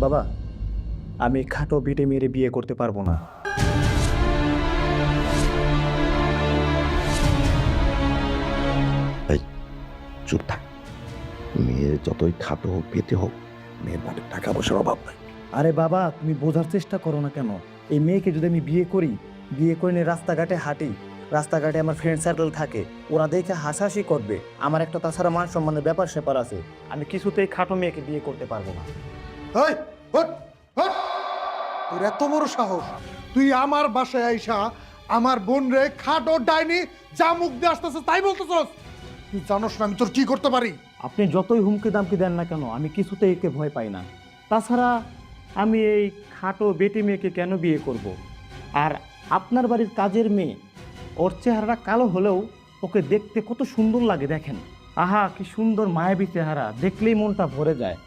বাবা, আমি খাটো বেটে মেরে বিয়ে করতে পারবো না। চুপ থাক। মেয়ে যতই খাটো হোক পেতে হোক, মেয়ের বাড়ির টাকা পয়সার অভাব নাই। আরে বাবা, তুমি বোঝার চেষ্টা করো না কেন? এই মেয়েকে যদি আমি বিয়ে করি, বিয়ে করে নিয়ে রাস্তাঘাটে হাঁটি, রাস্তাঘাটে আমার ফ্রেন্ড সার্কেল থাকে, ওরা দেখে হাসাহাসি করবে, আমার একটা তাছাড়া মান সম্মানের ব্যাপার স্যাপার আছে, আমি কিছুতেই খাটো মেয়েকে বিয়ে করতে পারবো না। এই, ওঠ, ওঠ। তোর এত বড় সাহস, তুই আমার বাসায় আইসা আমার বোন রে খাটো ডাইনি যা মুখ দিয়ে আসতেছে তাই বলতেছস? তুই জানোস না আমি তোর কি করতে পারি? আপনি যতই হুমকি দামকি দেন না কেন, আমি কিছুতেই একে ভয় পাই না। তাছাড়া আমি এই খাটো বেটি মেয়েকে কেন বিয়ে করব? আর আপনার বাড়ির কাজের মেয়ে, ওর চেহারাটা কালো হলেও ওকে দেখতে কত সুন্দর লাগে দেখেন। আহা, কি সুন্দর মায়াবী চেহারা, দেখলেই মনটা ভরে যায়।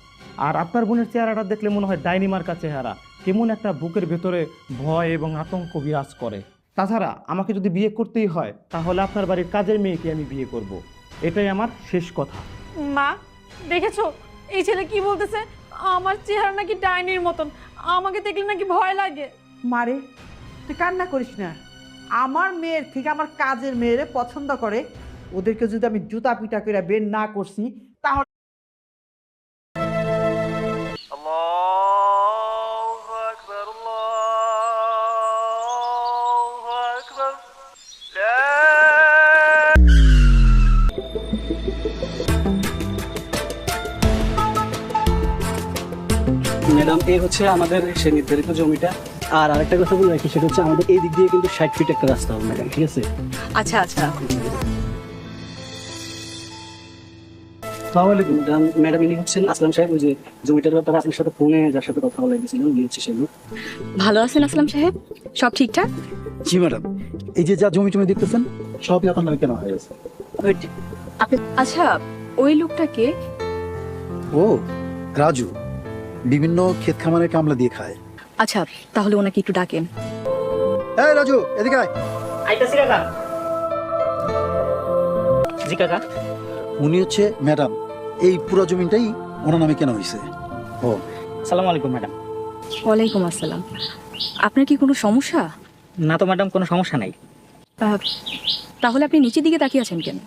আর আপনার বোনের চেহারাটা দেখলে মনে হয় ডাইনি মার্কা চেহারা, কেমন একটা বুকের ভেতরে ভয় এবং আতঙ্ক বিরাজ করে। তাছাড়া আমাকে যদি বিয়ে করতেই হয়, তাহলে আপনার বাড়ির কাজের মেয়েকে আমি বিয়ে করব। এটাই আমার শেষ কথা। মা, দেখেছো এই ছেলে কি বলতেছে? আমার চেহারা নাকি ডাইনির মতন, আমাকে দেখলে নাকি ভয় লাগে। মারে, তুই কান্না করিস না। আমার মেয়ের থেকে আমার কাজের মেয়েরে পছন্দ করে, ওদেরকে যদি আমি জুতা পিটা করে বের না করছি তাহলে ম্যাডাম, এই হচ্ছে আমাদের সে নির্ধারিত জমিটা। আর আরেকটা কথা বলে রাখি, সেটা হচ্ছে আমাদের এই দিক দিয়ে কিন্তু 60 ফিট একটা রাস্তা হবে ম্যাডাম, ঠিক আছে? আচ্ছা আচ্ছা, আসসালামু আলাইকুম ম্যাডাম। ম্যাডাম, ইনি হচ্ছেন আসলাম সাহেব। ওই যে জমিটার ব্যাপারে আপনার সাথে ফোনে যার সাথে কথা বলা গেছিলাম, উনি হচ্ছে সেগুলো। ভালো আছেন আসলাম সাহেব? সব ঠিকঠাক? জি ম্যাডাম, এই যে যা জমি টমি দেখতেছেন সবই আপনার নামে কেনা হয়ে গেছে। গুড। আচ্ছা, ওই লোকটাকে? ও রাজু, বিভিন্ন ক্ষেত খামারে কামলা দিয়ে খায়। আচ্ছা, তাহলে ওনাকে একটু ডাকেন। এই রাজু, এদিকে আয়। আইতাছি কাকা। জি কাকা। উনি হচ্ছে ম্যাডাম, এই পুরো জমিটাই ওনার নামে কেনা হয়েছে। ও আসসালামু আলাইকুম ম্যাডাম। ওয়ালাইকুম আসসালাম। আপনার কি কোনো সমস্যা? না তো ম্যাডাম, কোনো সমস্যা নাই। আহ, তাহলে আপনি নিচের দিকে তাকিয়ে আছেন কেন?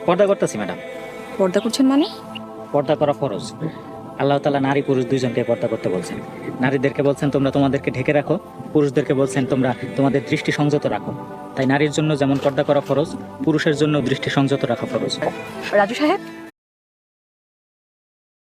পর্দা করতেছি ম্যাডাম। পর্দা করছেন মানে? পর্দা করা ফরজ। আল্লাহ তাআলা নারী পুরুষ দুইজনকে পর্দা করতে বলছেন। নারীদেরকে বলছেন তোমরা তোমাদেরকে ঢেকে রাখো, পুরুষদেরকে বলছেন তোমরা তোমাদের দৃষ্টি সংযত রাখো। তাই নারীর জন্য যেমন পর্দা করা ফরজ, পুরুষের জন্য দৃষ্টি সংযত রাখা ফরজ। রাজু সাহেব,